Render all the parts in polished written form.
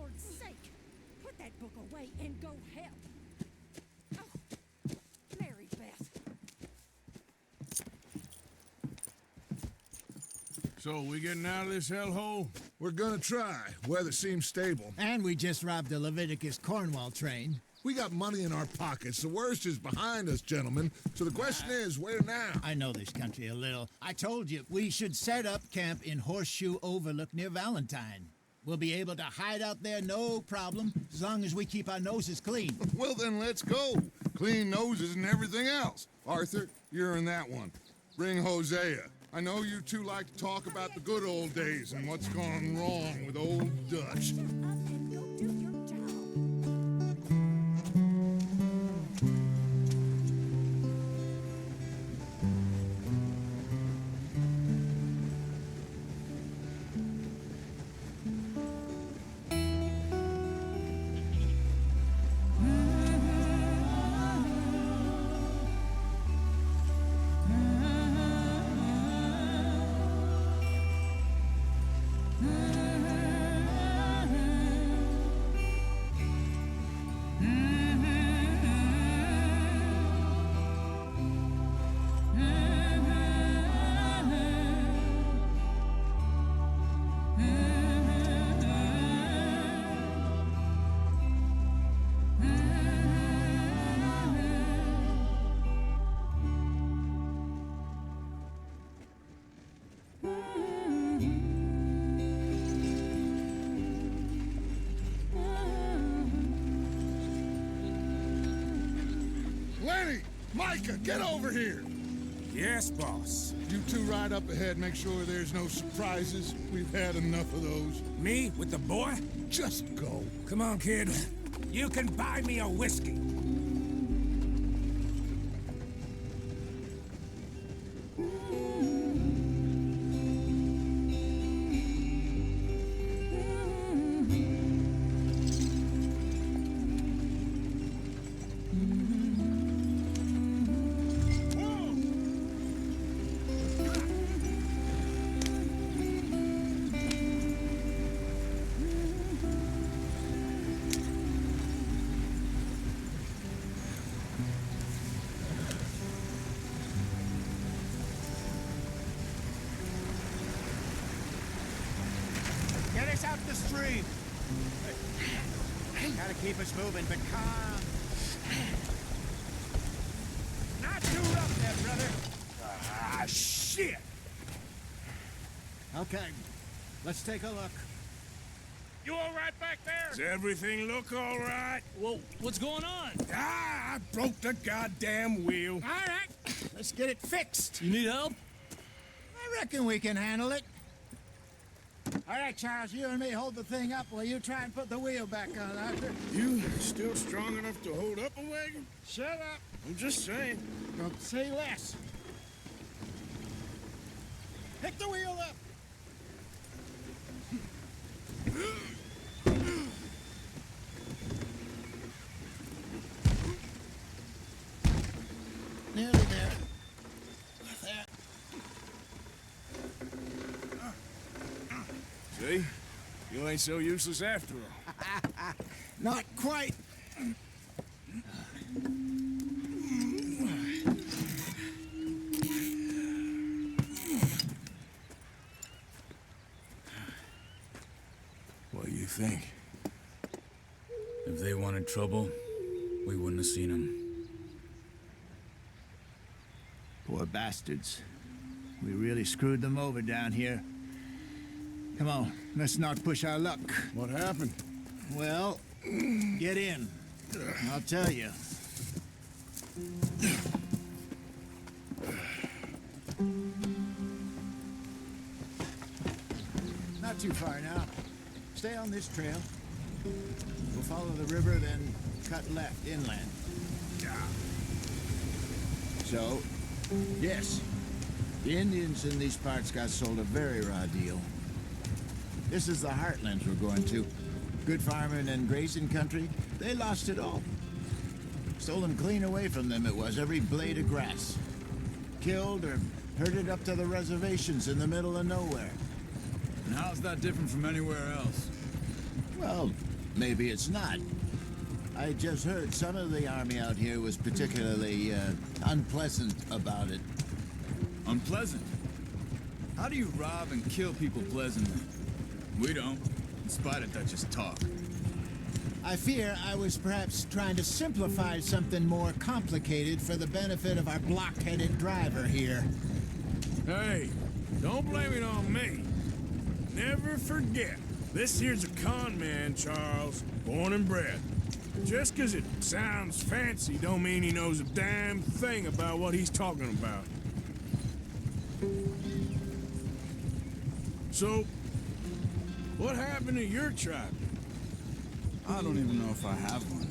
Lord's sake! Put that book away and go help! Oh, Mary Beth. So, we getting out of this hellhole? We're gonna try. Weather seems stable. And we just robbed the Leviticus Cornwall train. We got money in our pockets. The worst is behind us, gentlemen. So the question is, where now? I know this country a little. I told you, we should set up camp in Horseshoe Overlook near Valentine. We'll be able to hide out there, no problem, as long as we keep our noses clean. Well, then let's go. Clean noses and everything else. Arthur, you're in that one. Bring Hosea. I know you two like to talk about the good old days and what's gone wrong with old Dutch. Up and go do your job. Micah, get over here! Yes, boss. You two ride up ahead, make sure there's no surprises. We've had enough of those. Me with the boy? Just go. Come on, kid. You can buy me a whiskey. Get us out the stream. Gotta keep us moving, but calm. Not too rough there, brother. Ah, shit! Okay, let's take a look. You all right back there? Does everything look all right? Well, what's going on? Ah, I broke the goddamn wheel. All right, let's get it fixed. You need help? I reckon we can handle it. All right, Charles, you and me hold the thing up while you try and put the wheel back on, Arthur. You still strong enough to hold up a wagon? Shut up. I'm just saying. Don't say less. Pick the wheel up. Nearly there. There. See? You ain't so useless after all. Not quite. What do you think? If they wanted trouble, we wouldn't have seen them. Poor bastards. We really screwed them over down here. Come on, let's not push our luck. What happened? Well, get in. I'll tell you. Not too far now. Stay on this trail. We'll follow the river, then cut left inland. So, yes, the Indians in these parts got sold a very raw deal. This is the heartlands we're going to. Good farming and grazing country, they lost it all. Stolen clean away from them it was, every blade of grass. Killed or herded up to the reservations in the middle of nowhere. And how's that different from anywhere else? Well, maybe it's not. I just heard some of the army out here was particularly unpleasant about it. Unpleasant? How do you rob and kill people pleasantly? We don't, in spite of Dutch's talk. I fear I was perhaps trying to simplify something more complicated for the benefit of our block-headed driver here. Hey, don't blame it on me. Never forget, this here's a con man, Charles, born and bred. Just 'cause it sounds fancy don't mean he knows a damn thing about what he's talking about. So, what happened to your tribe? I don't even know if I have one.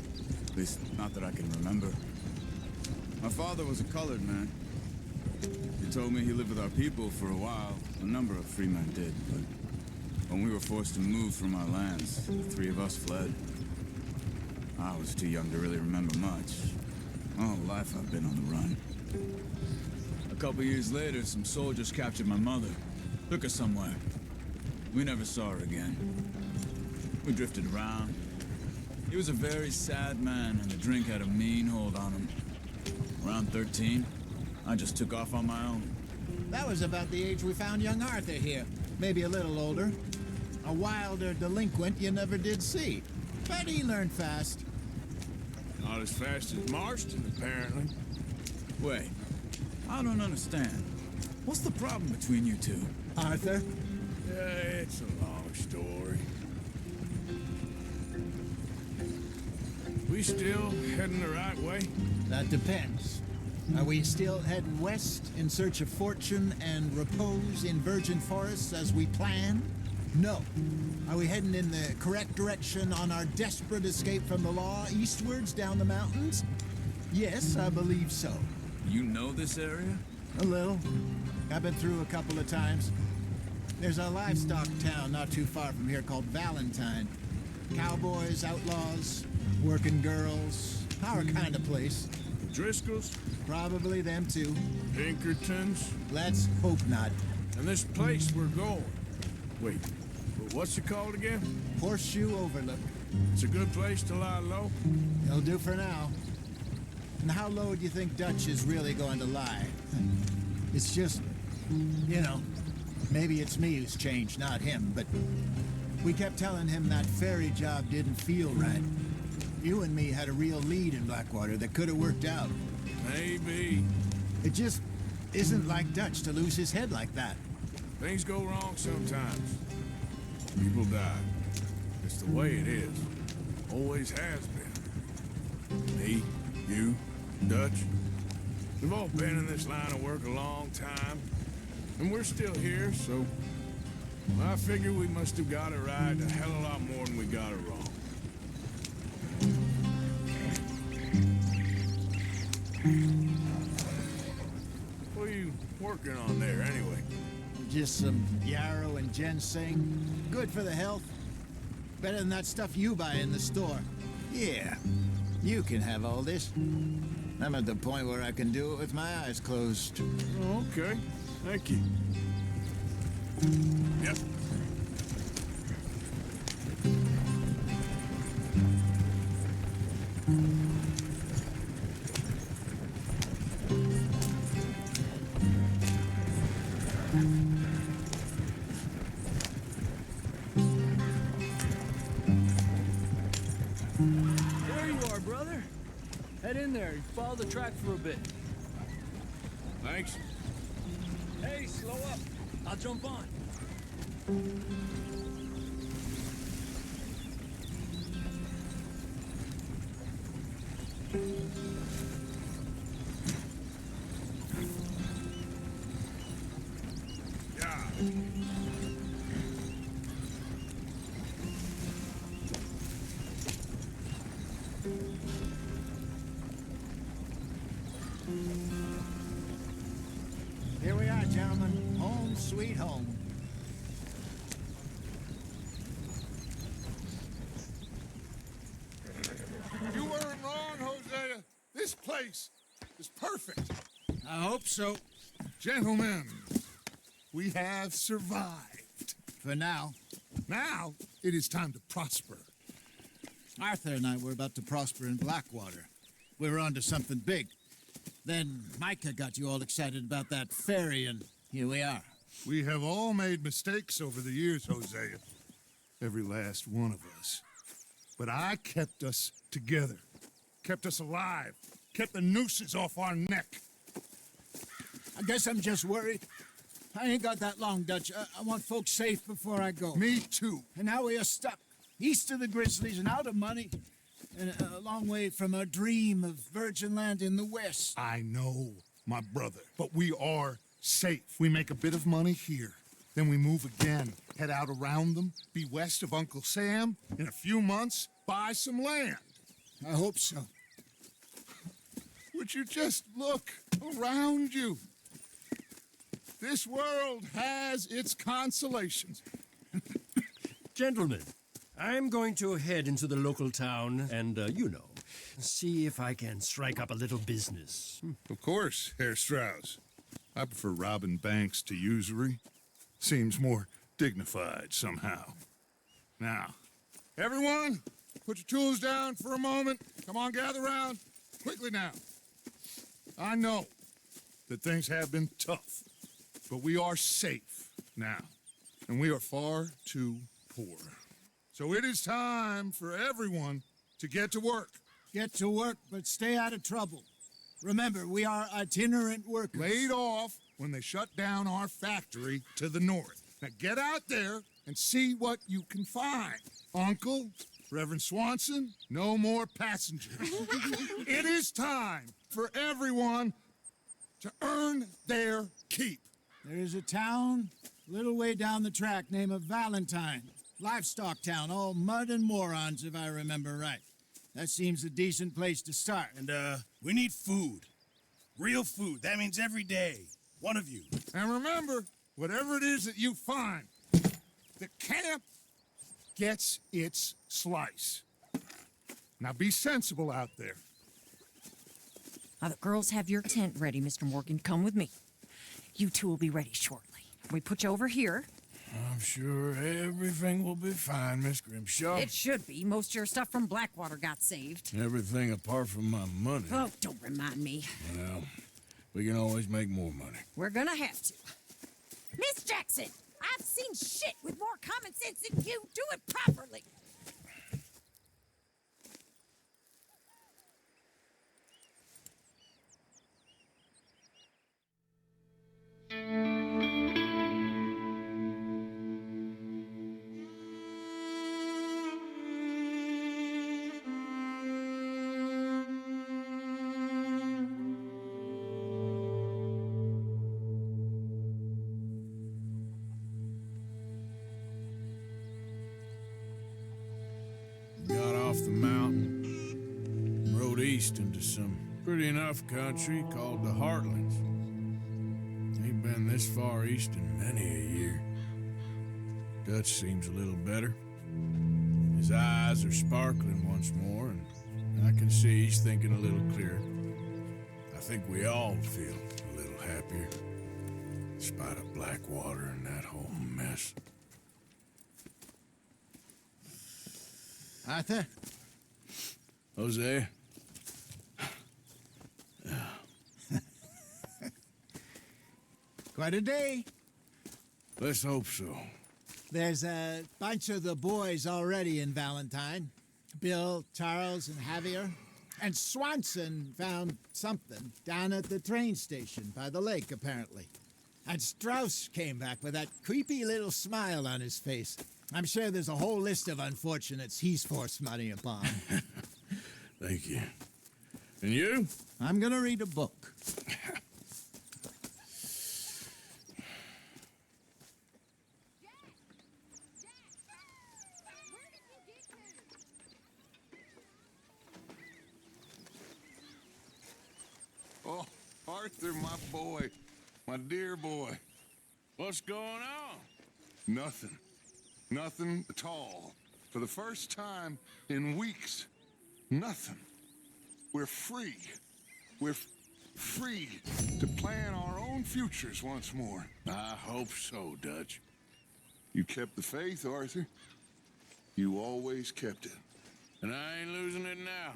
At least, not that I can remember. My father was a colored man. He told me he lived with our people for a while. A number of free men did, but when we were forced to move from our lands, the three of us fled. I was too young to really remember much. My whole life I've been on the run. A couple years later, some soldiers captured my mother. Took her somewhere. We never saw her again. We drifted around. He was a very sad man, and the drink had a mean hold on him. Around 13, I just took off on my own. That was about the age we found young Arthur here. Maybe a little older. A wilder delinquent you never did see. But he learned fast. Not as fast as Marston, apparently. Wait, I don't understand. What's the problem between you two? Arthur? Yeah, it's a long story. We still heading the right way? That depends. Are we still heading west in search of fortune and repose in virgin forests as we planned? No. Are we heading in the correct direction on our desperate escape from the law eastwards down the mountains? Yes, I believe so. You know this area? A little. I've been through a couple of times. There's a livestock town not too far from here called Valentine. Cowboys, outlaws, working girls, our kind of place. Driscolls? Probably them too. Pinkertons? Let's hope not. And this place we're going. Wait, what's it called again? Horseshoe Overlook. It's a good place to lie low? It'll do for now. And how low do you think Dutch is really going to lie? It's just, you know, maybe it's me who's changed, not him, but we kept telling him that ferry job didn't feel right. You and me had a real lead in Blackwater that could have worked out. Maybe. It just isn't like Dutch to lose his head like that. Things go wrong sometimes. People die. It's the way it is. Always has been. Me, you, Dutch. We've all been in this line of work a long time. And we're still here, so I figure we must have got it right a hell of a lot more than we got it wrong. What are you working on there, anyway? Just some yarrow and ginseng. Good for the health. Better than that stuff you buy in the store. Yeah, you can have all this. I'm at the point where I can do it with my eyes closed. Okay, thank you. Yep. There you are, brother. Head in there and follow the track for a bit. Thanks. Hey, slow up. I'll jump on. Yeah. Here we are, gentlemen. Home sweet home. You weren't wrong, Hosea. This place is perfect. I hope so. Gentlemen, we have survived. For now. Now, it is time to prosper. Arthur and I were about to prosper in Blackwater. We were onto something big. Then Micah got you all excited about that ferry, and here we are. We have all made mistakes over the years, Hosea. Every last one of us. But I kept us together. Kept us alive. Kept the nooses off our neck. I guess I'm just worried. I ain't got that long, Dutch. I want folks safe before I go. Me too. And now we are stuck. East of the Grizzlies and out of money. And a long way from our dream of virgin land in the west. I know, my brother. But we are safe. We make a bit of money here. Then we move again. Head out around them. Be west of Uncle Sam. In a few months, buy some land. I hope so. Would you just look around you? This world has its consolations. Gentlemen, I'm going to head into the local town and, see if I can strike up a little business. Of course, Herr Strauss. I prefer robbing banks to usury. Seems more dignified somehow. Now, everyone, put your tools down for a moment. Come on, gather round. Quickly now. I know that things have been tough, but we are safe now, and we are far too poor. So it is time for everyone to get to work. Get to work, but stay out of trouble. Remember, we are itinerant workers. Laid off when they shut down our factory to the north. Now get out there and see what you can find. Uncle, Reverend Swanson, no more passengers. It is time for everyone to earn their keep. There is a town a little way down the track named Valentine. Livestock town, all mud and morons, if I remember right. That seems a decent place to start. And, we need food. Real food. That means every day. One of you. And remember, whatever it is that you find, the camp gets its slice. Now be sensible out there. The girls have your tent ready, Mr. Morgan. Come with me. You two will be ready shortly. We put you over here. I'm sure everything will be fine, Miss Grimshaw. It should be. Most of your stuff from Blackwater got saved. Everything apart from my money. Oh, don't remind me. Well, we can always make more money. We're gonna have to. Miss Jackson, I've seen shit with more common sense than you. Do it properly. Got off the mountain, rode east into some pretty enough country called the Heartlands. Ain't been this far east in many a year. Dutch seems a little better. His eyes are sparkling once more, and I can see he's thinking a little clearer. I think we all feel a little happier, in spite of Blackwater and that whole mess. Arthur? Jose? Quite a day. Let's hope so. There's a bunch of the boys already in Valentine. Bill, Charles, and Javier. And Swanson found something down at the train station by the lake, apparently. And Strauss came back with that creepy little smile on his face. I'm sure there's a whole list of unfortunates he's forced money upon. Thank you. And you? I'm gonna read a book. Oh, Arthur, my boy. My dear boy. What's going on? Nothing. Nothing at all. For the first time in weeks, nothing. We're free. We're free to plan our own futures once more. I hope so, Dutch. You kept the faith, Arthur. You always kept it. And I ain't losing it now.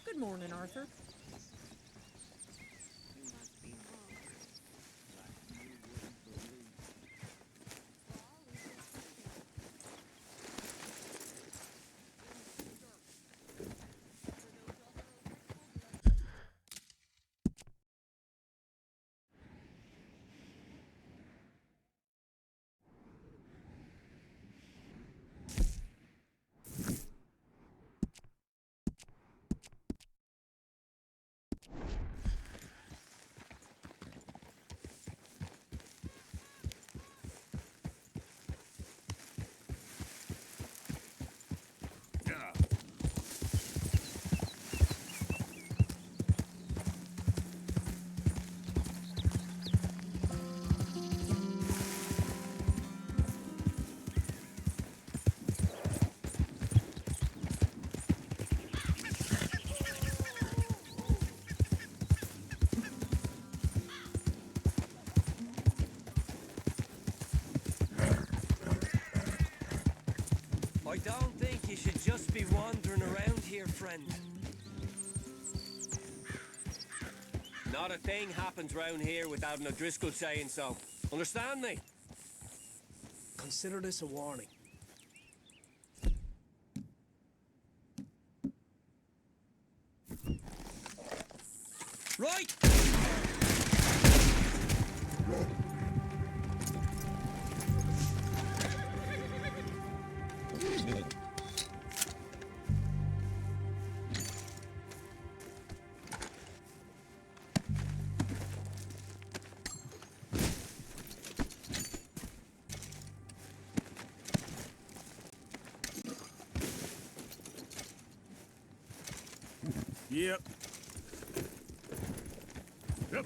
Good morning, Arthur. I don't think you should just be wandering around here, friend. Not a thing happens round here without an O'Driscoll saying so. Understand me? Consider this a warning. Right! Yep. Yep.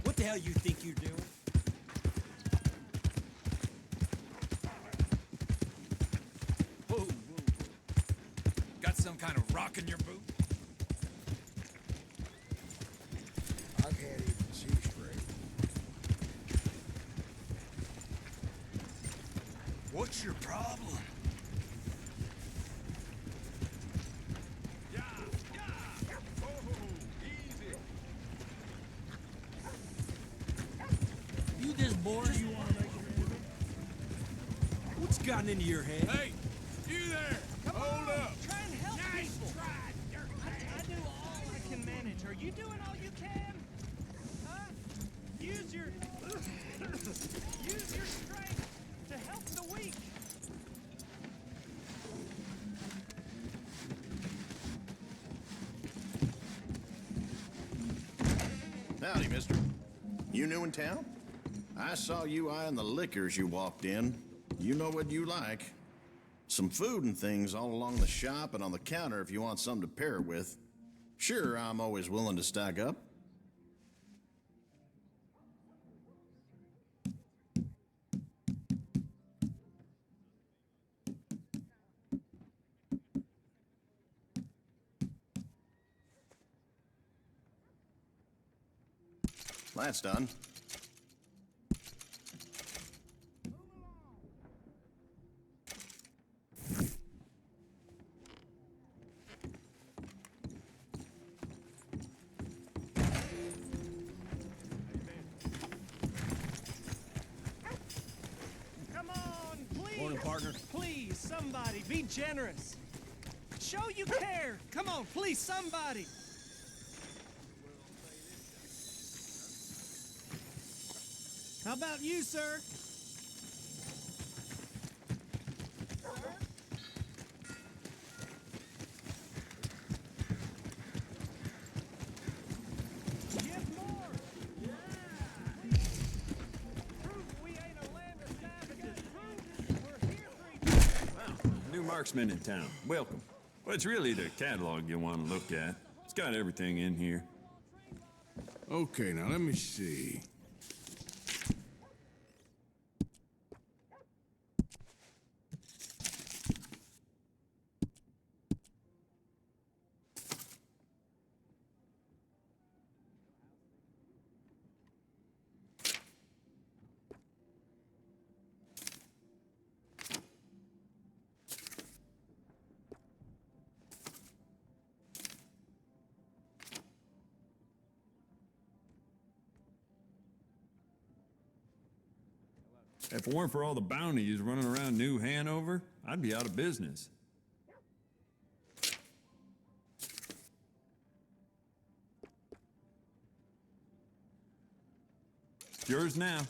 What the hell you think you're doing? Whoa, whoa, whoa. Got some kind of rock in your boot? I can't even see straight. What's your problem? You just bored? You want to make it? What's gotten into your head? Hey, you there! Hold up! Try and help people. I do all I can manage. Are you doing all you can? Huh? Use your strength to help the weak. Howdy, mister. You new in town? I saw you eyeing the liquors you walked in. You know what you like. Some food and things all along the shop and on the counter if you want something to pair it with. Sure, I'm always willing to stock up. That's done. Come on, please. Morning, partner. Please, somebody, be generous. Show you care. Come on, please, somebody. How about you, sir? marksman in town. Welcome. Well, it's really the catalog you want to look at. It's got everything in here. Okay, now let me see. If it weren't for all the bounties running around New Hanover, I'd be out of business. Yours now.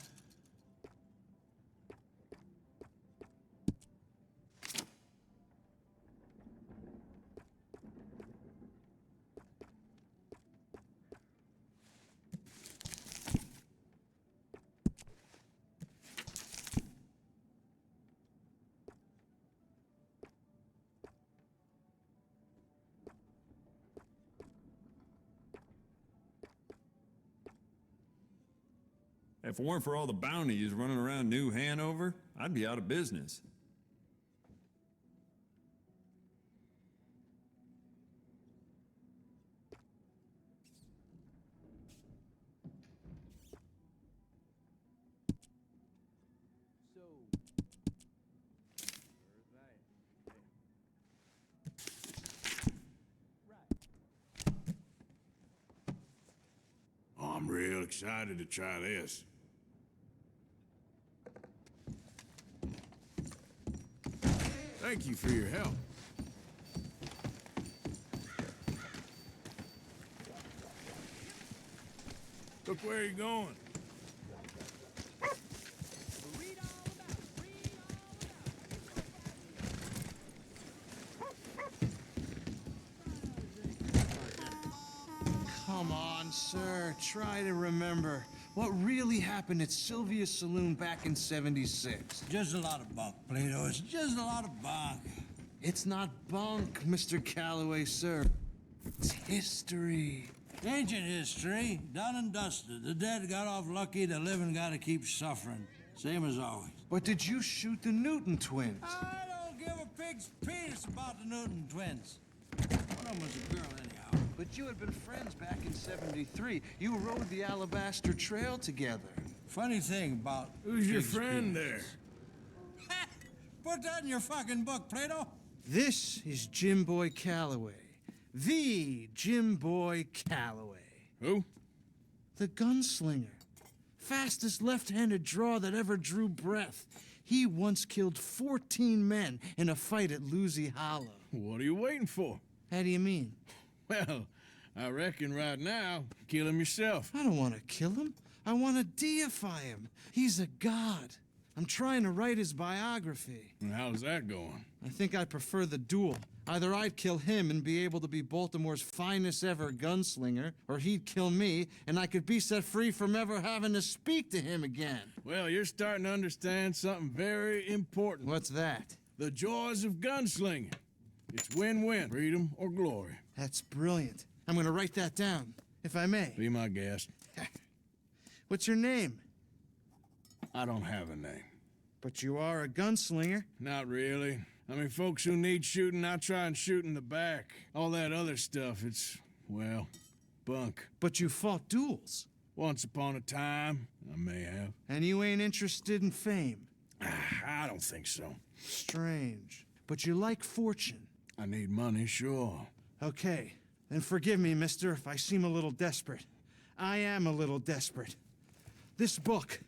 If it weren't for all the bounties running around New Hanover, I'd be out of business. Oh, I'm real excited to try this. Thank you for your help. Look where you're going. Come on, sir. Try to remember. What really happened at Sylvia's Saloon back in '76? Just a lot of bunk, Plato. It's just a lot of bunk. It's not bunk, Mr. Calloway, sir. It's history. Ancient history, done and dusted. The dead got off lucky, the living gotta keep suffering. Same as always. But did you shoot the Newton twins? I don't give a pig's penis about the Newton twins. One of them was a girl, anyhow. But you had been friends back in '73. You rode the Alabaster Trail together. Funny thing about... Who's your friend there? Put that in your fucking book, Plato. This is Jim Boy Calloway. The Jim Boy Calloway. Who? The gunslinger. Fastest left-handed draw that ever drew breath. He once killed 14 men in a fight at Lucy Hollow. What are you waiting for? How do you mean? Well, I reckon right now, kill him yourself. I don't want to kill him. I want to deify him. He's a god. I'm trying to write his biography. And how's that going? I think I prefer the duel. Either I'd kill him and be able to be Baltimore's finest ever gunslinger, or he'd kill me and I could be set free from ever having to speak to him again. Well, you're starting to understand something very important. What's that? The joys of gunslinging. It's win-win, freedom or glory. That's brilliant. I'm gonna write that down, if I may. Be my guest. What's your name? I don't have a name. But you are a gunslinger. Not really. I mean, folks who need shooting, I try and shoot in the back. All that other stuff, it's, well, bunk. But you fought duels. Once upon a time, I may have. And you ain't interested in fame? I don't think so. Strange. But you like fortune. I need money, sure. Okay, then forgive me, mister, if I seem a little desperate. I am a little desperate. This book,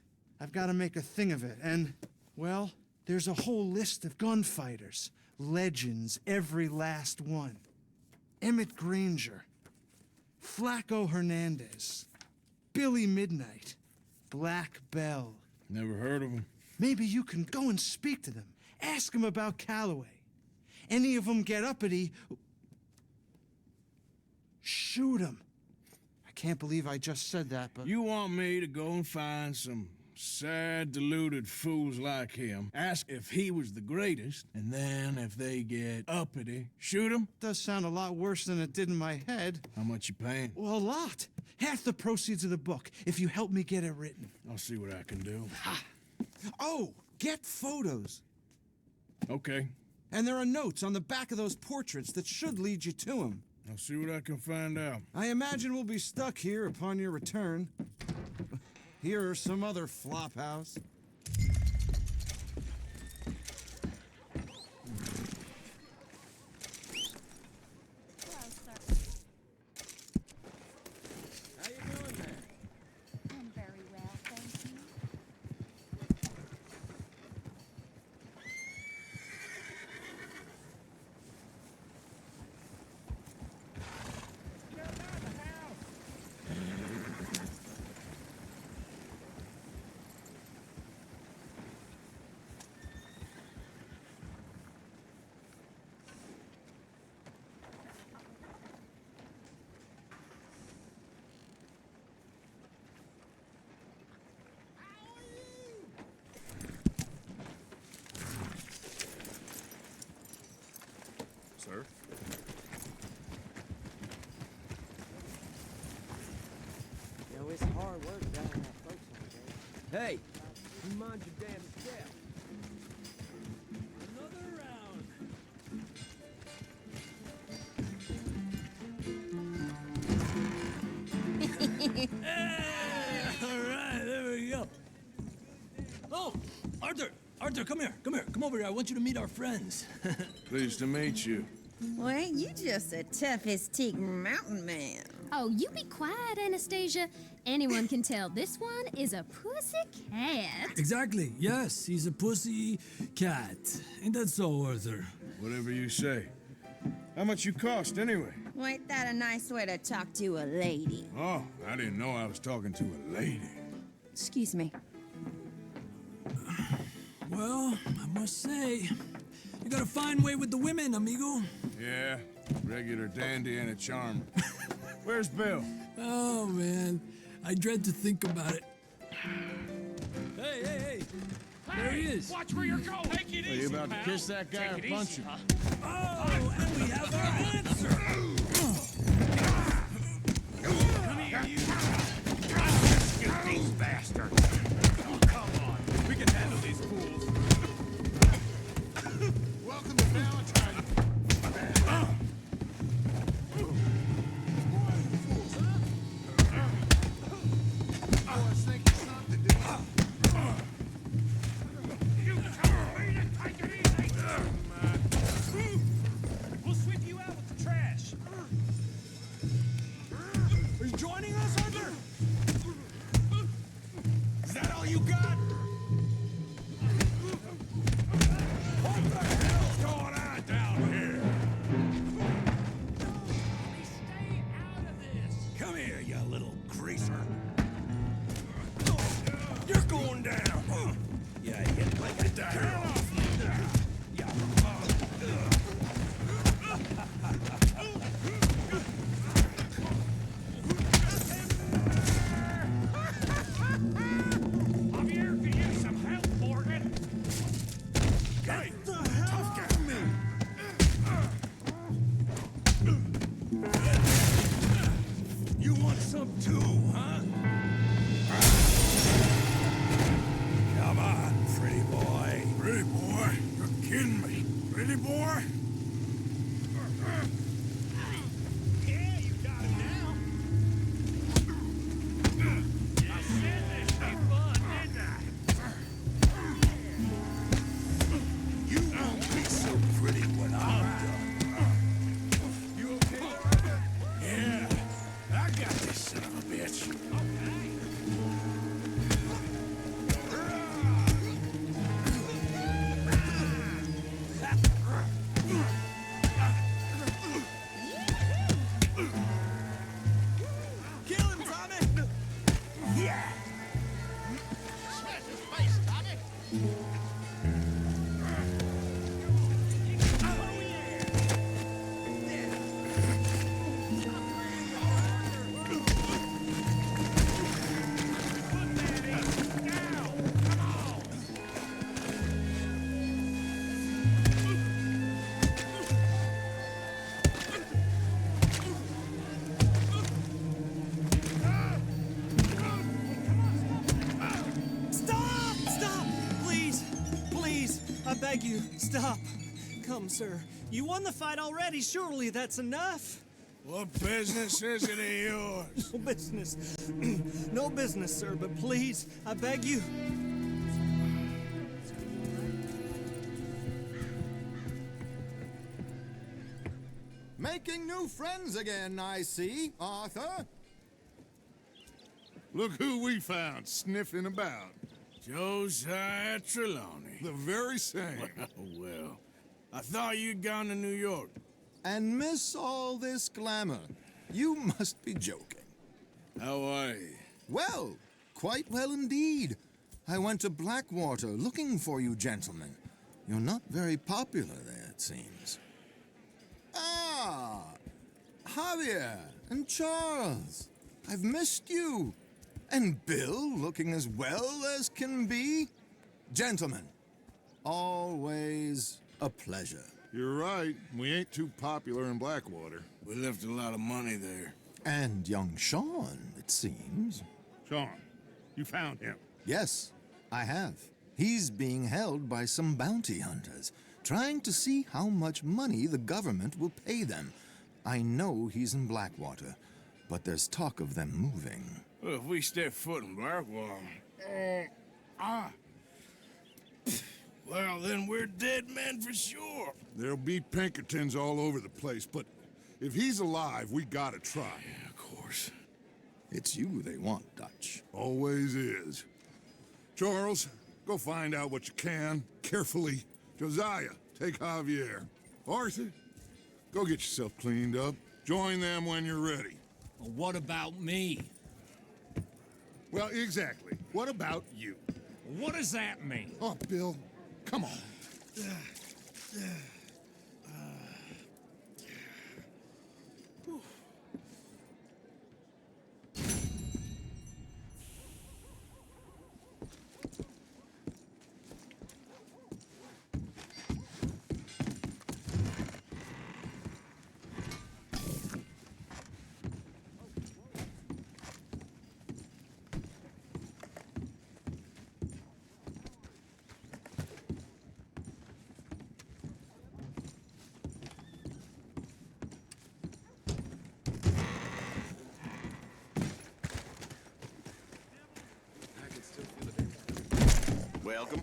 I've got to make a thing of it, and, well, there's a whole list of gunfighters. Legends, every last one. Emmett Granger, Flaco Hernandez, Billy Midnight, Black Bell. Never heard of them. Maybe you can go and speak to them. Ask them about Calloway. Any of them get uppity, shoot them. I can't believe I just said that, but... You want me to go and find some sad, deluded fools like him ask if he was the greatest, and then if they get uppity, shoot him? Does sound a lot worse than it did in my head. How much you paying? Well, a lot. Half the proceeds of the book, if you help me get it written. I'll see what I can do. Oh, get photos. Okay. And there are notes on the back of those portraits that should lead you to him. I'll see what I can find out. I imagine we'll be stuck here upon your return. Here or some other flop house. How you doing there? I'm very well, thank you. Sir? You know, it's hard work down in that folks on the Hey, you mind your damn step. Another round. All right, there we go. Oh, Arthur, come here, come over here. I want you to meet our friends. Pleased to meet you. Well, ain't you just a tough as teak mountain man? Oh, you be quiet, Anastasia. Anyone can tell this one is a pussy cat. Exactly, yes, he's a pussy cat. Ain't that so, Arthur? Whatever you say. How much you cost, anyway? Well, ain't that a nice way to talk to a lady? Oh, I didn't know I was talking to a lady. Excuse me. Well, I must say, you got a fine way with the women, amigo. Yeah, regular dandy and a charmer. Where's Bill? Oh, man, I dread to think about it. Hey! There he is. Watch where you're going. Take it Are easy, you about to pal. kiss that guy Take or it punch easy, him? huh? Oh, and we have our answer. Come here, you. Get these bastards. Oh, come on. We can handle these fools. Welcome to Valentine. I was thinking something, didn't You tell me to take it easy. We'll sweep you out with the trash. Are you joining us, Arthur? Is that all you got? What the hell's going on down here? Stay out of this. Come here, you little greaser. You're going down. Yeah, get like a dime. I'm here to use some help, Morgan. Hey, tough guy. You want some too, huh? Come on, pretty boy. Pretty boy? You're kidding me. Pretty boy? Yeah, you got him now. I said this would be fun, didn't I? You won't be so pretty when I'm done. You okay, Arthur? Yeah, I got this son of a bitch. beg you, stop. Come, sir. You won the fight already. Surely that's enough. What business is it of yours? No business. No business, sir, but please, I beg you. Making new friends again, I see, Arthur. Look who we found sniffing about. Josiah Trelawney. The very same. Well, I thought you'd gone to New York. And miss all this glamour. You must be joking. How are you? Well, quite well indeed. I went to Blackwater looking for you gentlemen. You're not very popular there, it seems. Ah, Javier and Charles. I've missed you. And Bill looking as well as can be. Gentlemen, always a pleasure. You're right. We ain't too popular in Blackwater. We left a lot of money there. And young Sean, it seems. Sean, you found him? Yes, I have. He's being held by some bounty hunters, trying to see how much money the government will pay them. I know he's in Blackwater, but there's talk of them moving. Well, if we step foot in Blackwater... Well, then we're dead men for sure. There'll be Pinkertons all over the place, but if he's alive, we gotta try. Yeah, of course. It's you they want, Dutch. Always is. Charles, go find out what you can, carefully. Josiah, take Javier. Arthur, go get yourself cleaned up. Join them when you're ready. Well, what about me? Well, exactly. What about you? What does that mean? Oh, Bill, come on. Welcome.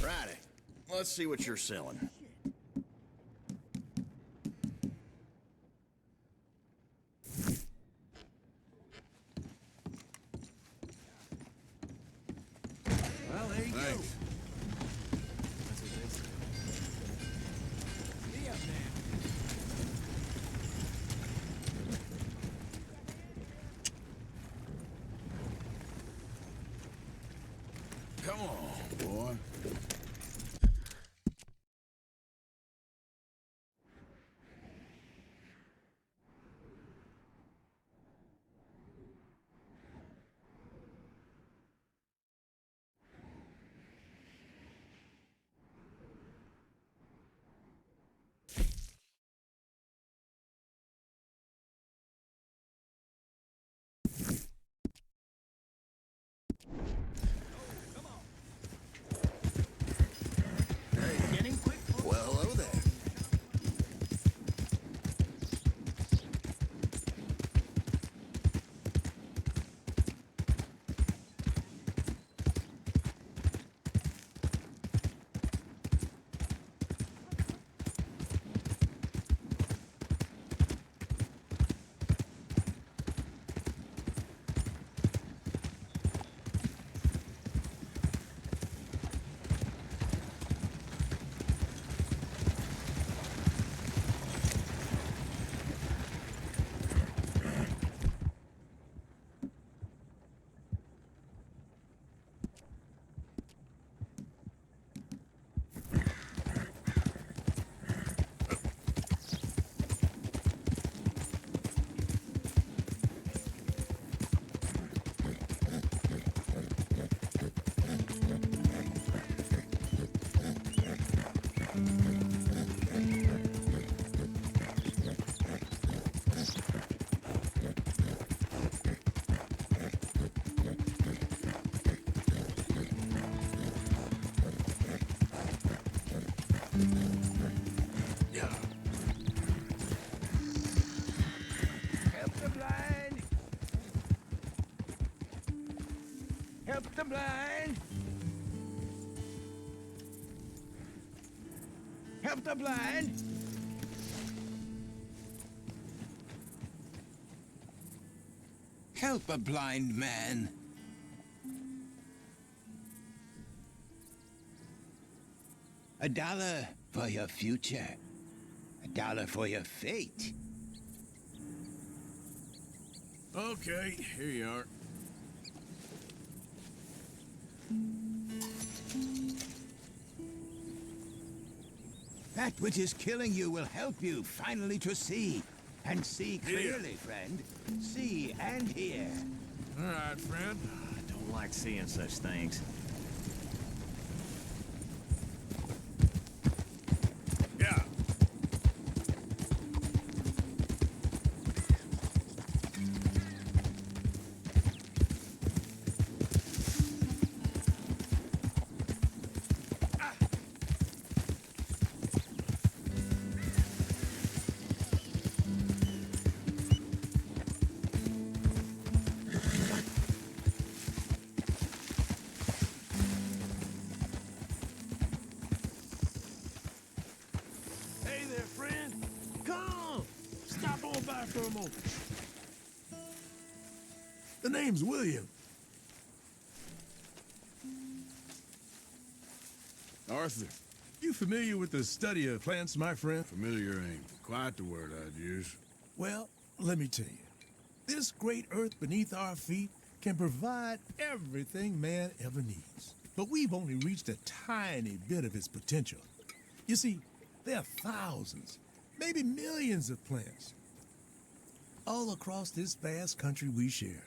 Righty. Let's see what you're selling. Well, there you go. Thanks. That's what they say. See ya, man. Come on, boy. Yeah. Help the blind. Help the blind. Help the blind. Help a blind man. $1 for your future. $1 for your fate. Okay, here you are. That which is killing you will help you finally to see. And see clearly, friend. See and hear. All right, friend. I don't like seeing such things. Yeah. Hey there, friend. Come. Stop on by for a moment. The name's William. Arthur, you familiar with the study of plants, my friend? Familiar ain't quite the word I'd use. Well, let me tell you. This great earth beneath our feet can provide everything man ever needs. But we've only reached a tiny bit of its potential. You see, there are thousands, maybe millions of plants all across this vast country we share.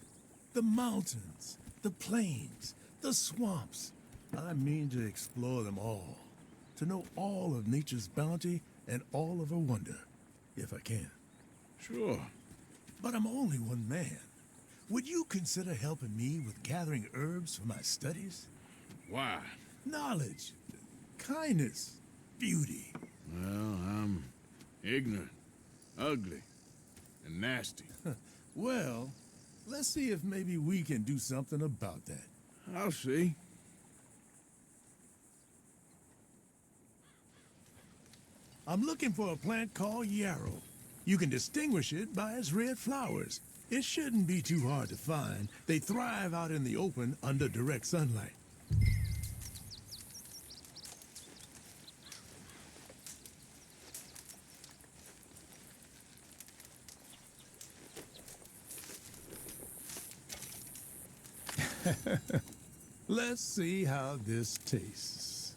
The mountains, the plains, the swamps. I mean to explore them all, to know all of nature's bounty and all of her wonder, if I can. Sure. But I'm only one man. Would you consider helping me with gathering herbs for my studies? Why? Knowledge, kindness, beauty. Well, I'm ignorant, ugly, and nasty. Well, let's see if maybe we can do something about that. I'll see. I'm looking for a plant called yarrow. You can distinguish it by its red flowers. It shouldn't be too hard to find. They thrive out in the open under direct sunlight. Let's see how this tastes.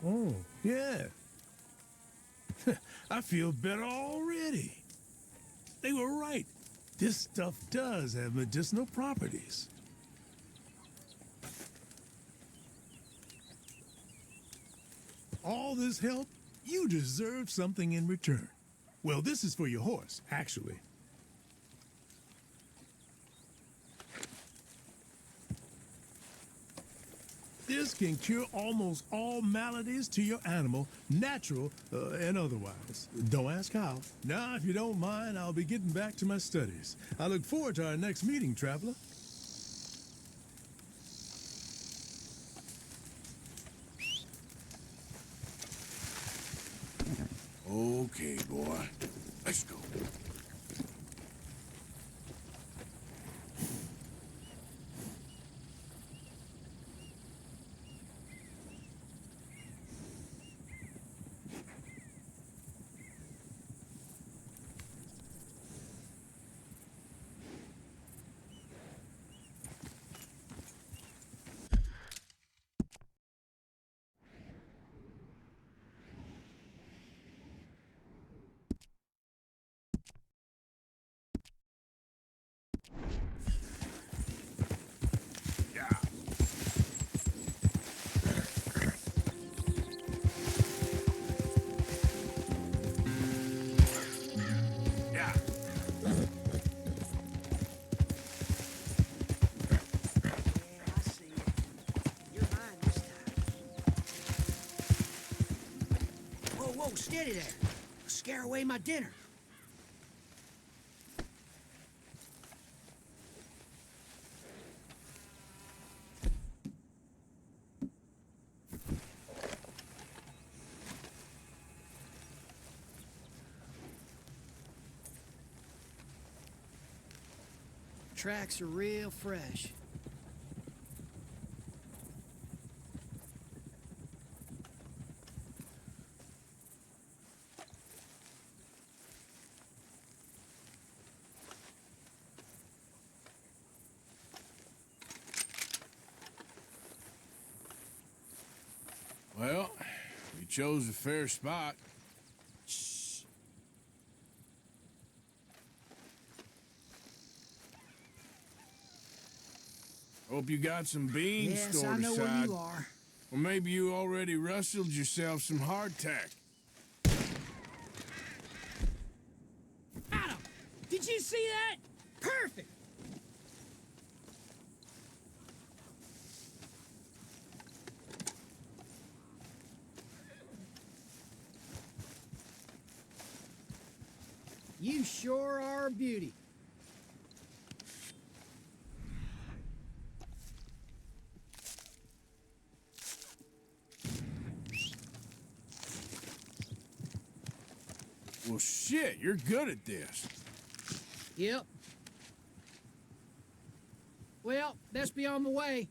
Oh, yeah. I feel better already. They were right. This stuff does have medicinal properties. All this help, you deserve something in return. Well, this is for your horse, actually. This can cure almost all maladies to your animal, natural and otherwise. Don't ask how. Now, if you don't mind, I'll be getting back to my studies. I look forward to our next meeting, traveler. Okay, boy. Let's go. kitty there. Scare away my dinner. Tracks are real fresh. Well, you chose a fair spot. Shh. Hope you got some beans Yes, stored I know aside. where you are. Or maybe you already rustled yourself some hardtack. Adam, did you see that? Perfect. You sure are a beauty. Well, shit, you're good at this. Yep. Well, best be on the way.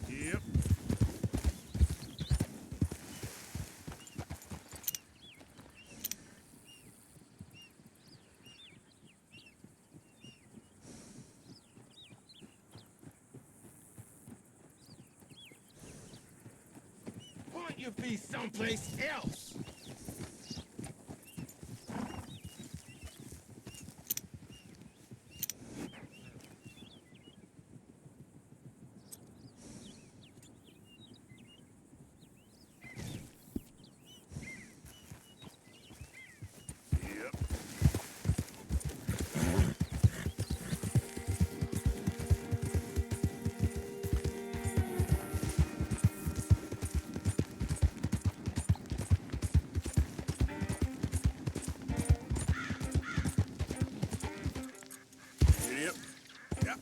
Yep. Why don't you be someplace else? Yep. Yep.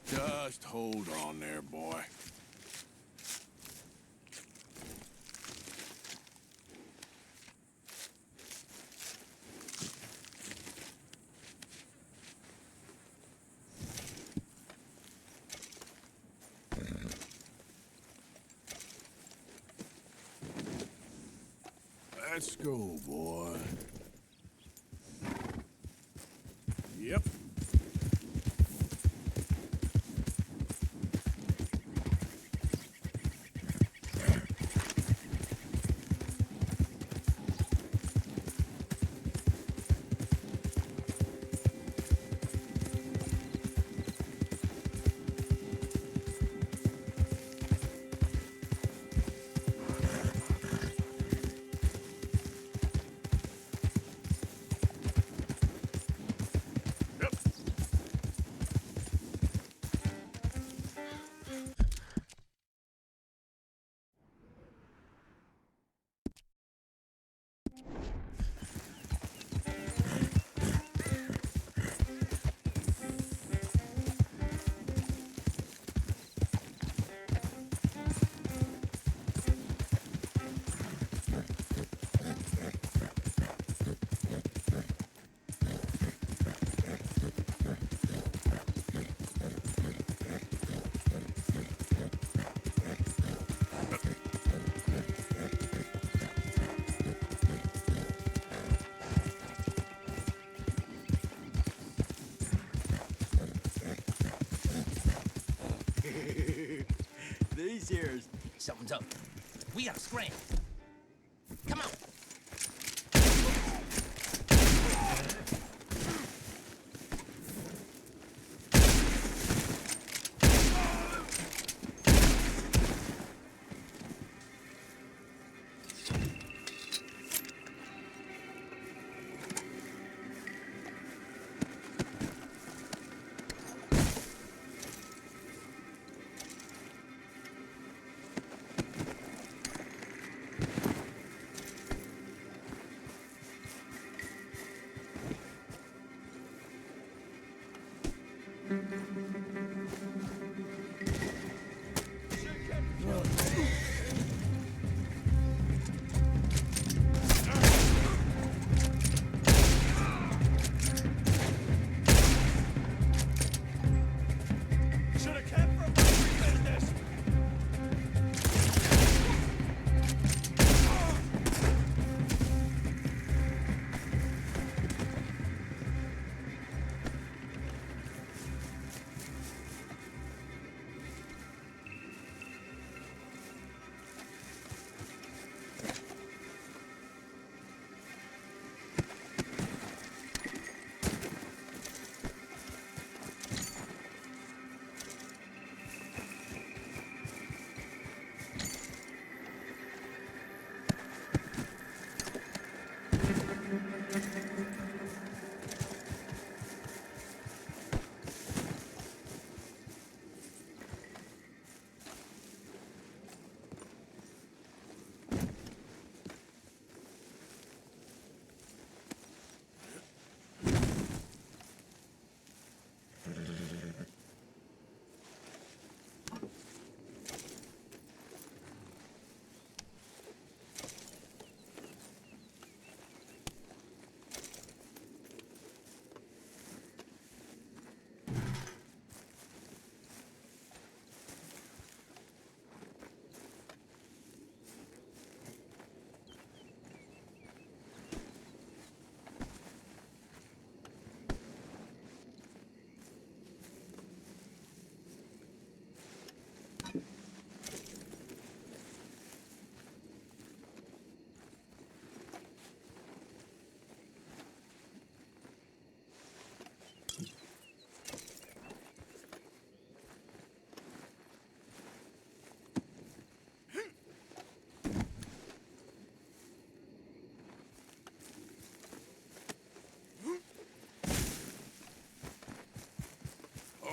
Just hold on there, boy. Let's go, boy. Yep. Cheers. Something's up. We gotta scram. Come on.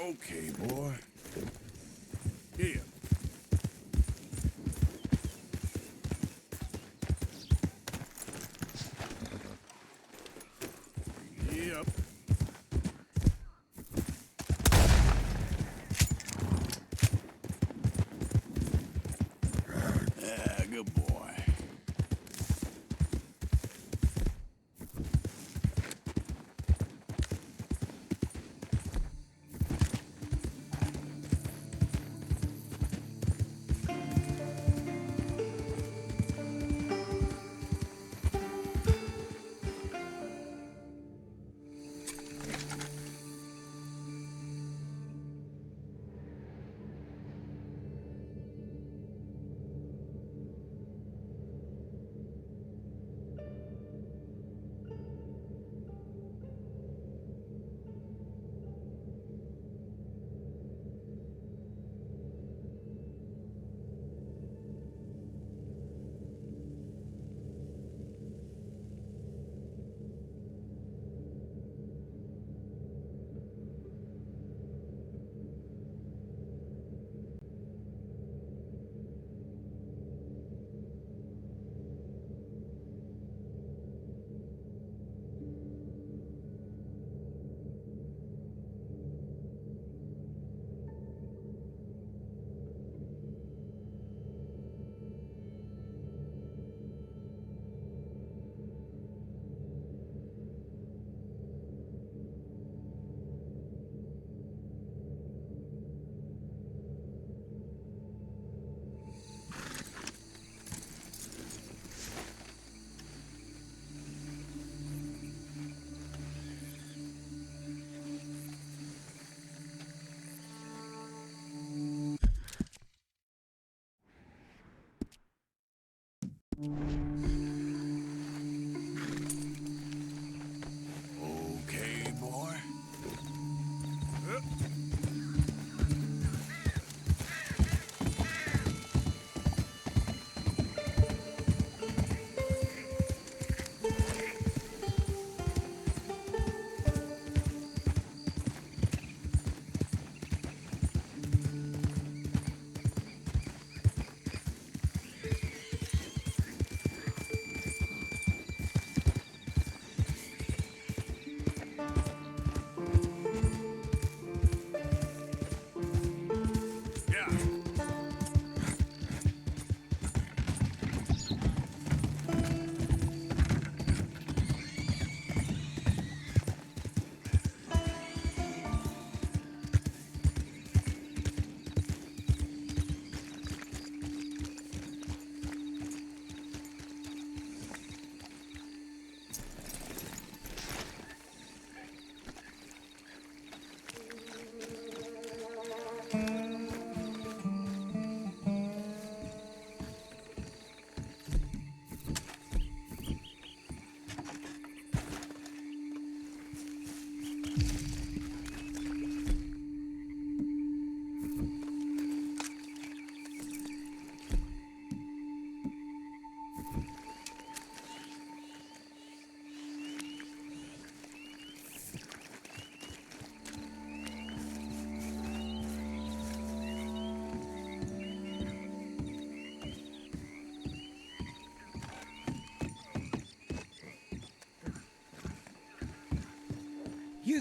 Okay, boy. Here. Yep. Good boy.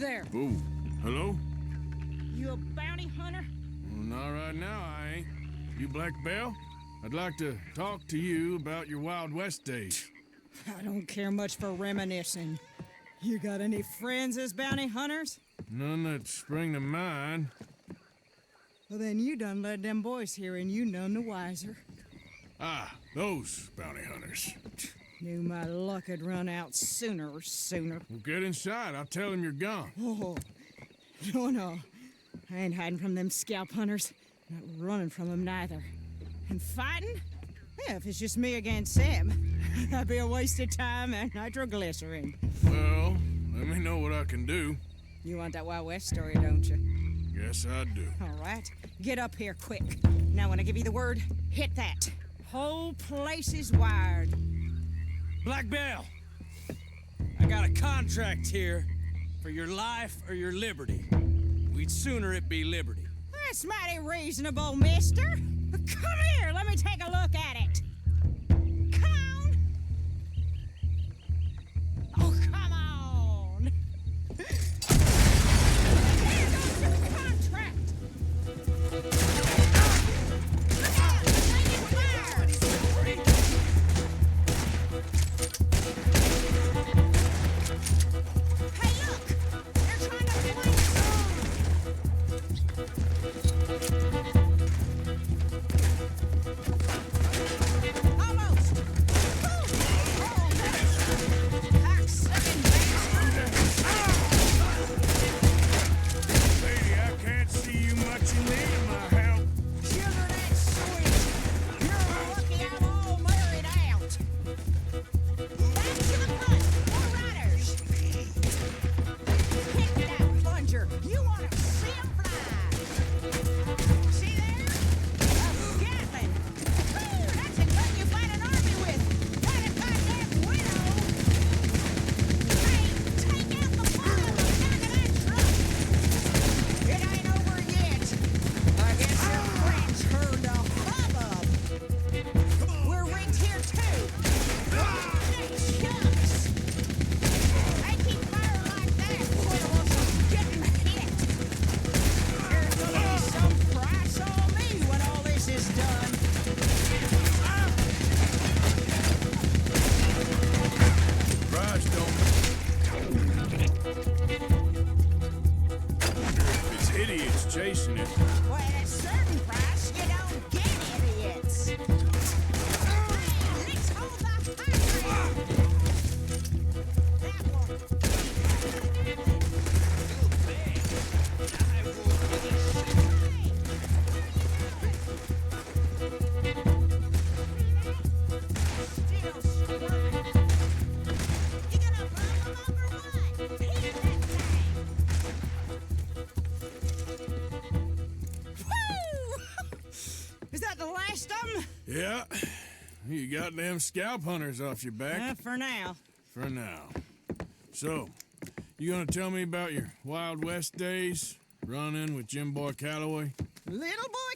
there. Oh, hello? You a bounty hunter? Well, not right now, I ain't. You Black Belle? I'd like to talk to you about your Wild West days. I don't care much for reminiscing. You got any friends as bounty hunters? None that spring to mind. Well, then you done led them boys here and you none the wiser. Ah, those bounty hunters. Knew my luck had run out sooner or sooner. Well, get inside. I'll tell them you're gone. Oh, no. I ain't hiding from them scalp hunters. Not running from them neither. And fighting? Yeah, if it's just me against them, that'd be a waste of time and nitroglycerin. Well, let me know what I can do. You want that Wild West story, don't you? Yes, I do. All right. Get up here quick. Now, when I give you the word, hit that. Whole place is wired. Black Belle, I got a contract here for your life or your liberty. We'd sooner it be liberty. That's mighty reasonable, mister. Come here, let me take a look at it. Come on. Oh, come on. Here goes your contract. Look out, taking fire. Hey, look, they're trying to flank us. Almost! Oh, nice! Cocksucking bastard! Lady, I can't see you much in need of my help. Sugar, that's sweet! You're lucky I'm all married out! Back to the front! More riders! Hit that plunger! You want to see 'em fly! See there? A Gatling! Ooh, that's a gun you fight an army with! Not a goddamn widow! Hey, take out the bottom of the back of that truck! It ain't over yet! I guess your friends heard the hubbub! We're rigged here too! Shucks! They keep firing like that, one of us is getting hit! There's gonna be some price on me when all this is done! Price don't. If it's idiots chasing it. Well, at a certain price, you don't get idiots! Let's hold the high ground! That one! Still squirming. You gonna bump 'em up or what? Hit that thing! Woo! Is that the last of them? Yeah. You got them scalp hunters off your back. For now. For now. So, you gonna tell me about your Wild West days? Running with Jim Boy Calloway? Little boy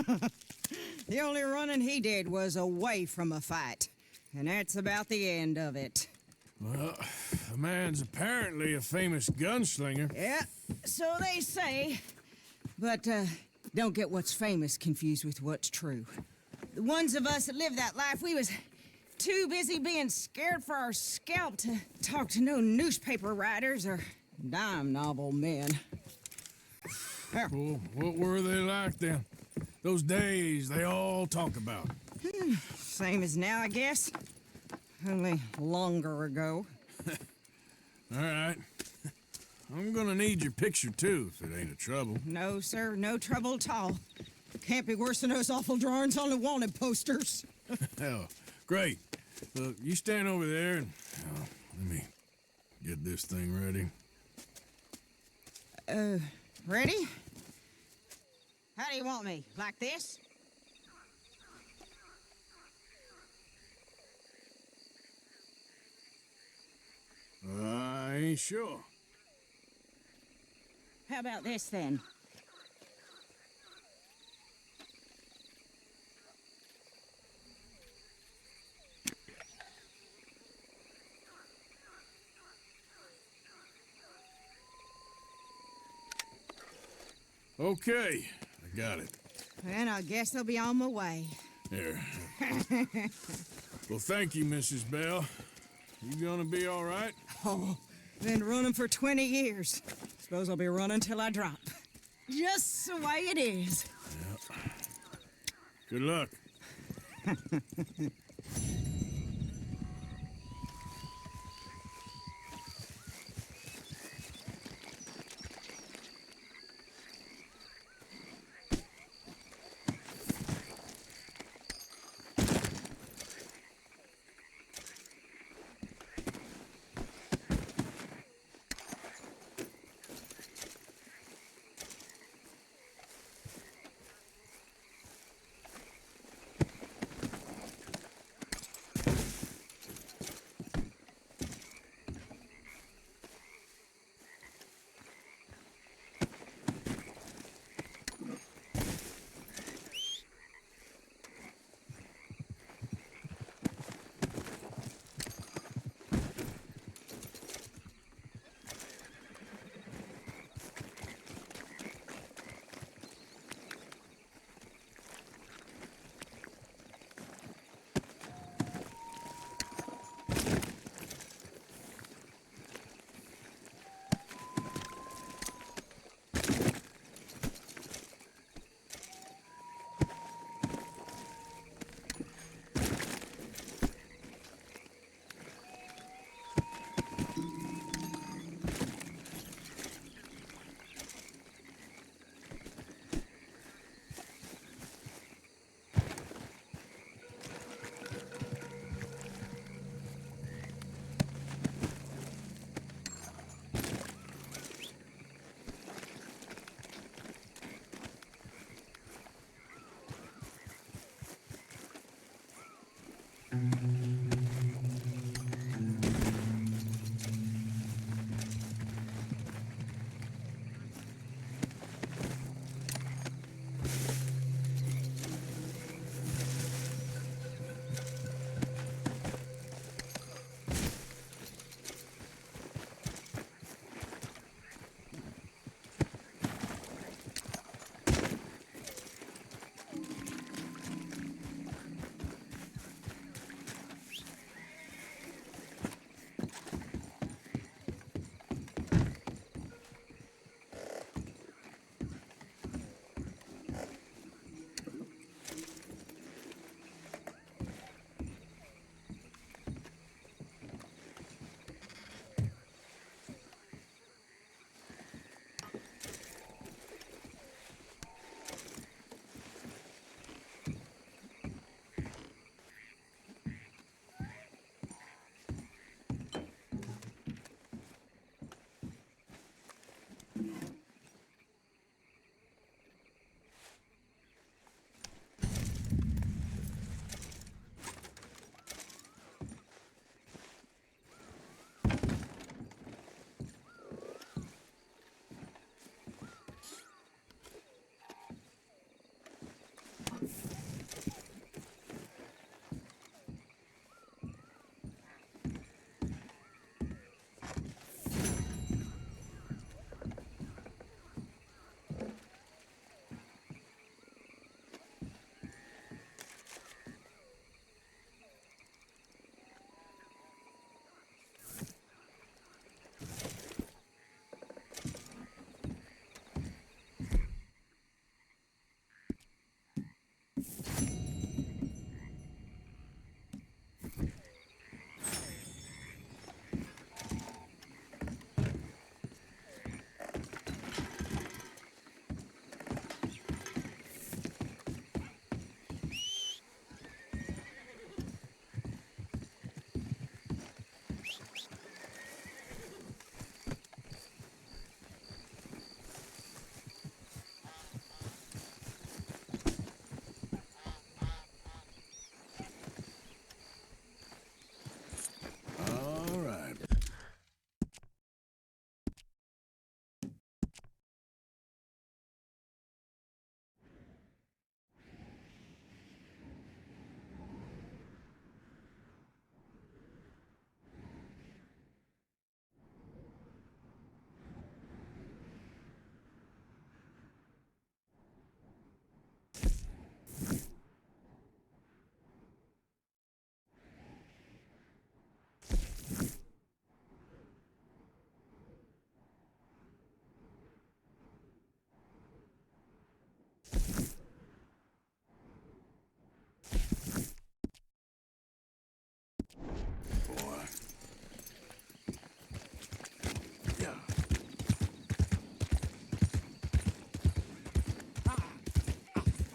Calloway? The only running he did was away from a fight. And that's about the end of it. Well, the man's apparently a famous gunslinger. Yeah, so they say. But, don't get what's famous confused with what's true. The ones of us that lived that life, we was too busy being scared for our scalp to talk to no newspaper writers or dime novel men. Well, what were they like then? Those days they all talk about. Same as now, I guess. Only longer ago. All right. I'm gonna need your picture, too, if it ain't a trouble. No, sir, no trouble at all. Can't be worse than those awful drawings on the wanted posters. Hell, great. Look, you stand over there and let me get this thing ready. Ready? How do you want me? Like this? I ain't sure. How about this, then? Okay, I got it. And I guess I'll be on my way. Here. Well, thank you, Mrs. Bell. You gonna be all right? Oh, been running for 20 years. Suppose I'll be running till I drop. Just the way it is. Yeah. Good luck.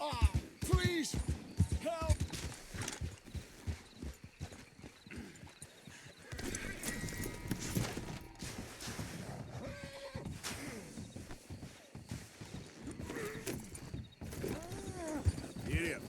Oh, please! Help! Idiot.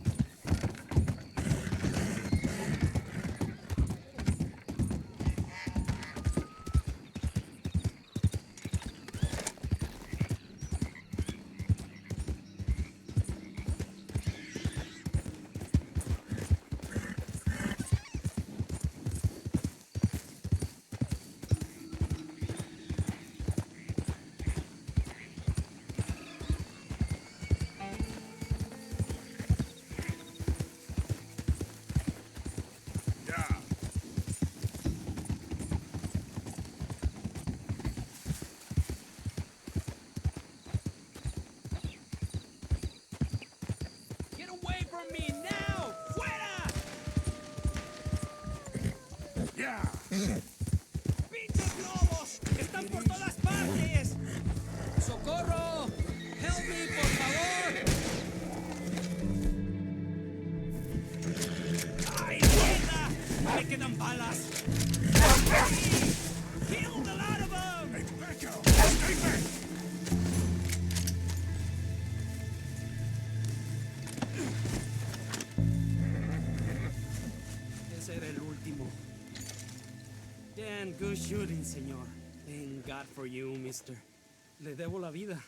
Get away from me now! Fuera! Yeah! ¡Pinches lobos! ¡Están por todas partes! ¡Socorro! ¡Help me, por favor! ¡Ay, mierda! ¡Me quedan balas! ¡Killed a lot of them! Hey, back out! Stay back! Ese era el último. Damn good shooting, señor. Thank God for you, mister. Le debo la vida.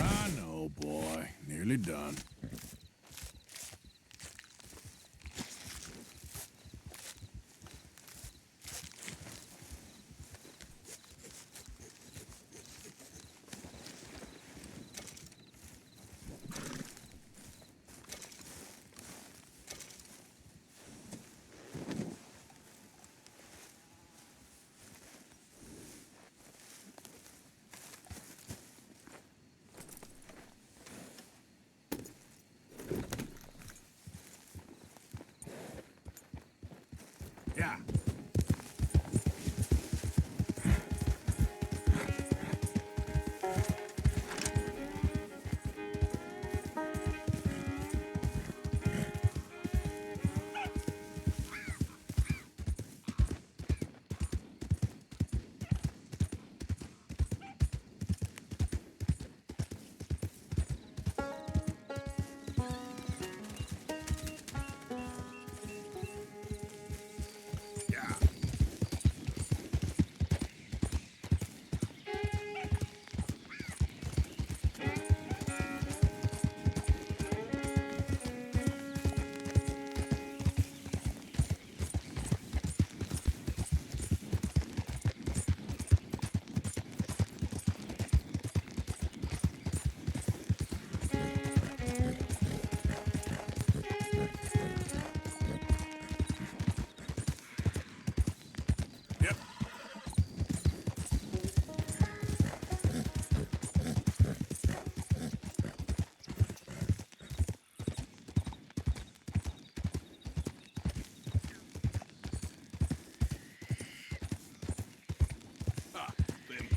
I know, boy. Nearly done. Yeah.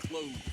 Close.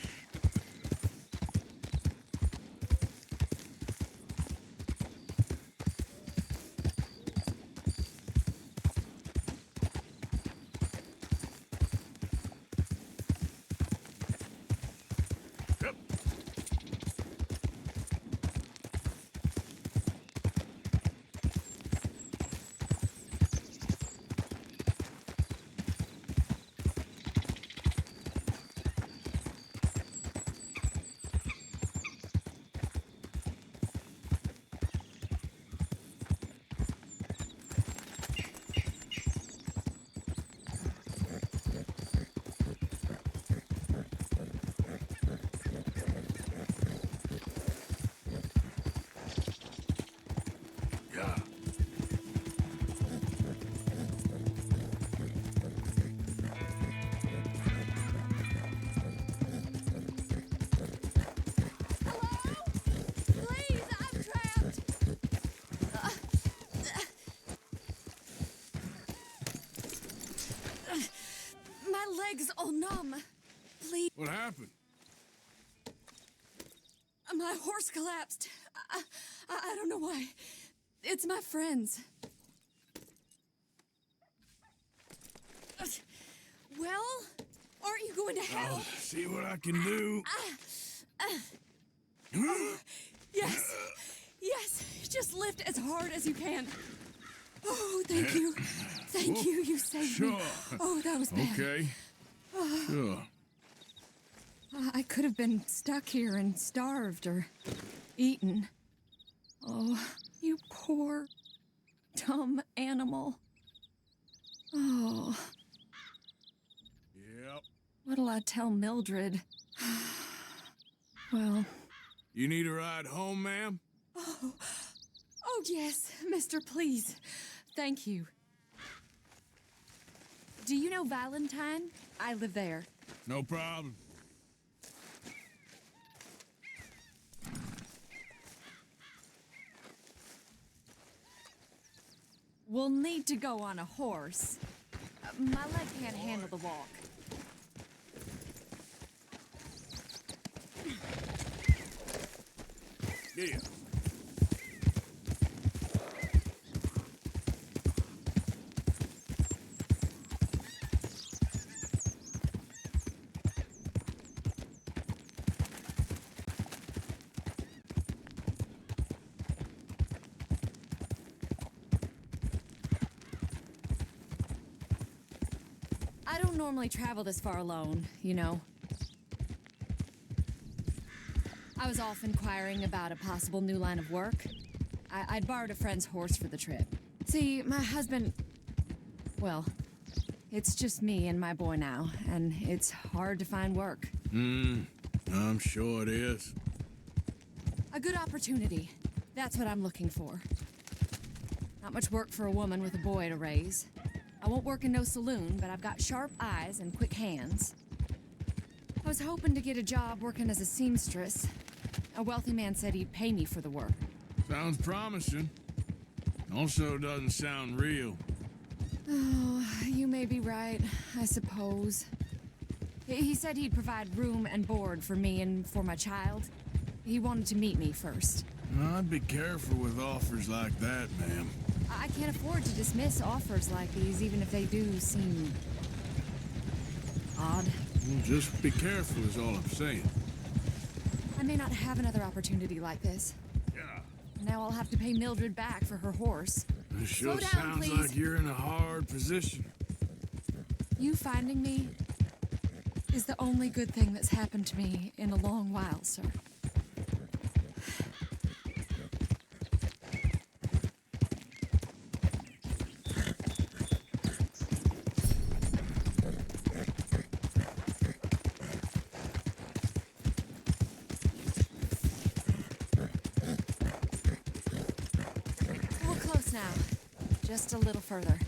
all numb. Please. What happened? My horse collapsed. I don't know why. It's my friends. Well, aren't you going to help? I'll see what I can do. Yes. Yes. Just lift as hard as you can. Oh, thank you. Thank you. You saved me. Oh, that was bad. Okay. Sure. I could have been stuck here and starved or eaten. Oh, you poor, dumb animal. Oh. Yep. What'll I tell Mildred? Well. You need a ride home, ma'am? Oh, yes, mister, please. Thank you. Do you know Valentine? I live there. No problem. We'll need to go on a horse. My leg can't handle the walk. Yeah. I don't normally travel this far alone, you know. I was off inquiring about a possible new line of work. I'd borrowed a friend's horse for the trip. See, my husband... Well, it's just me and my boy now, and it's hard to find work. I'm sure it is. A good opportunity. That's what I'm looking for. Not much work for a woman with a boy to raise. I won't work in no saloon, but I've got sharp eyes and quick hands. I was hoping to get a job working as a seamstress. A wealthy man said he'd pay me for the work. Sounds promising. Also doesn't sound real. Oh, you may be right, I suppose. He said he'd provide room and board for me and for my child. He wanted to meet me first. I'd be careful with offers like that, ma'am. I can't afford to dismiss offers like these, even if they do seem... odd. Well, just be careful is all I'm saying. I may not have another opportunity like this. Yeah. Now I'll have to pay Mildred back for her horse. It sure Slow down, sounds please. like you're in a hard position. You finding me is the only good thing that's happened to me in a long while, sir. We're close now. Just a little further.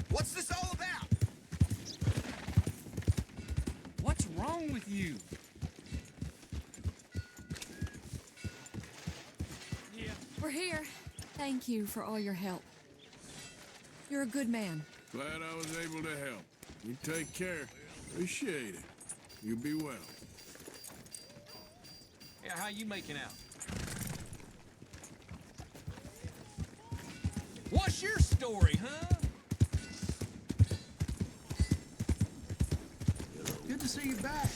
What's this all about? What's wrong with you? We're here. Thank you for all your help. You're a good man. Glad I was able to help. You take care. Appreciate it. You be well. Yeah, how you making out? What's your story, huh? Good to see you back.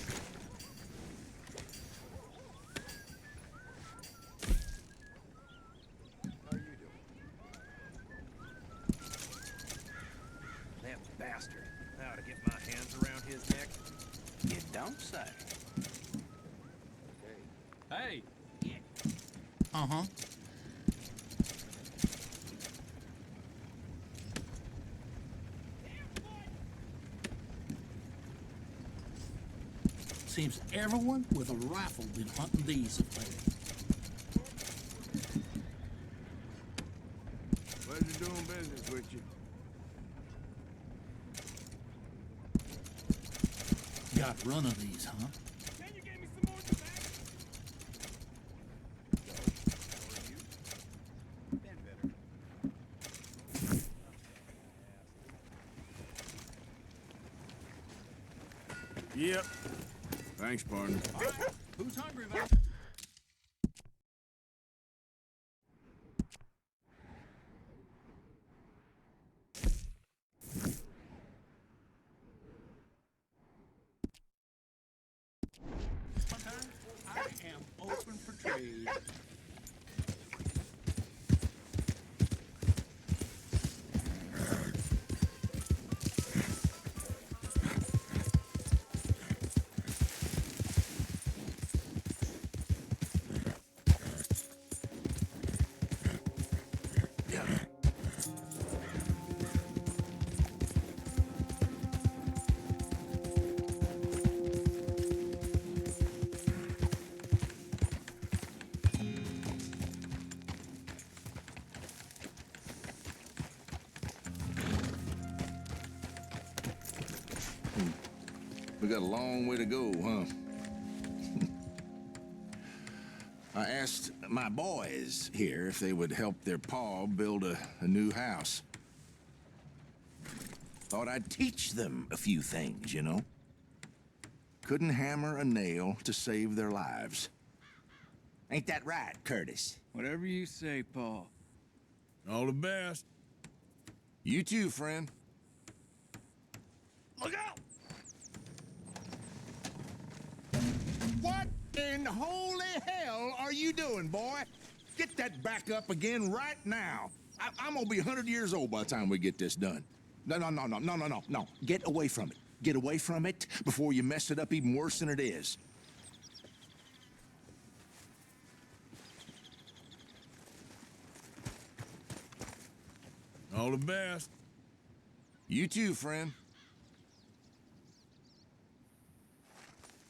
That bastard. I ought to get my hands around his neck. You don't say. Hey. Uh-huh. Seems everyone with a rifle been hunting these of late. Pleasure doing business with you. Got run of these, huh? Yep. Thanks, partner. All right. Who's hungry, man? I am open for trade. We got a long way to go, huh? I asked my boys here if they would help their pa build a new house. Thought I'd teach them a few things, you know? Couldn't hammer a nail to save their lives. Ain't that right, Curtis? Whatever you say, Paul. All the best. You too, friend. Look out! What in holy hell are you doing, boy? Get that back up again right now. I'm gonna be 100 years old by the time we get this done. No. Get away from it. Get away from it before you mess it up even worse than it is. All the best. You too, friend.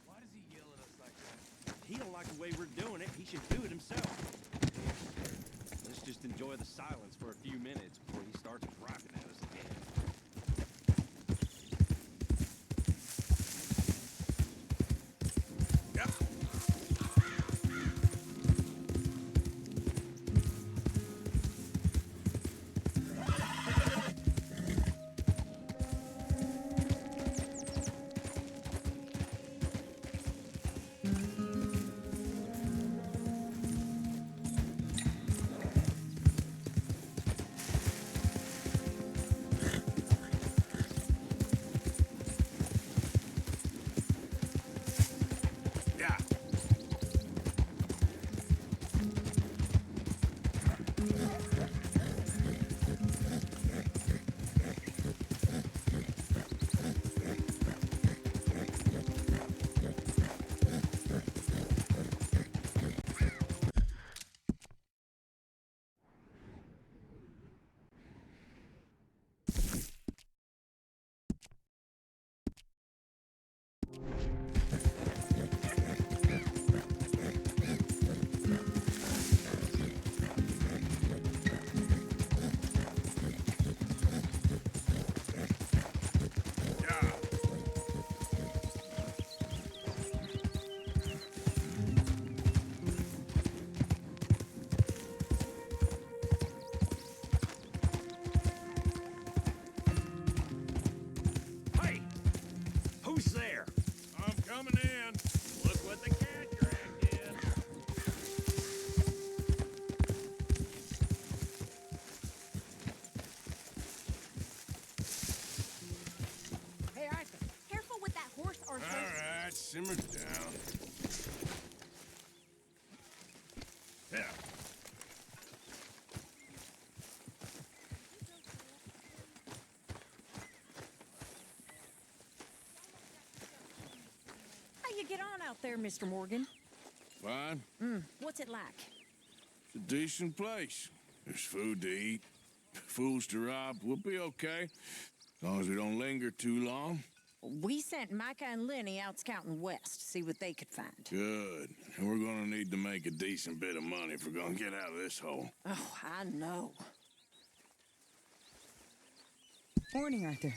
Why does he yell at us like that? He don't like the way we're doing it. He should do it himself. Let's just enjoy the silence for a few minutes before he starts griping at us again. Who's there? I'm coming in. Look what the cat dragged in. Hey, Arthur, careful with that horse, Arthur. All right, simmer down. Yeah. How you get on out there, Mr. Morgan? Fine. What's it like? It's a decent place. There's food to eat, fools to rob. We'll be okay, as long as we don't linger too long. We sent Micah and Lenny out scouting west, see what they could find. Good. And we're gonna need to make a decent bit of money if we're gonna get out of this hole. Oh, I know. Morning, Arthur.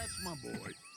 That's my boy.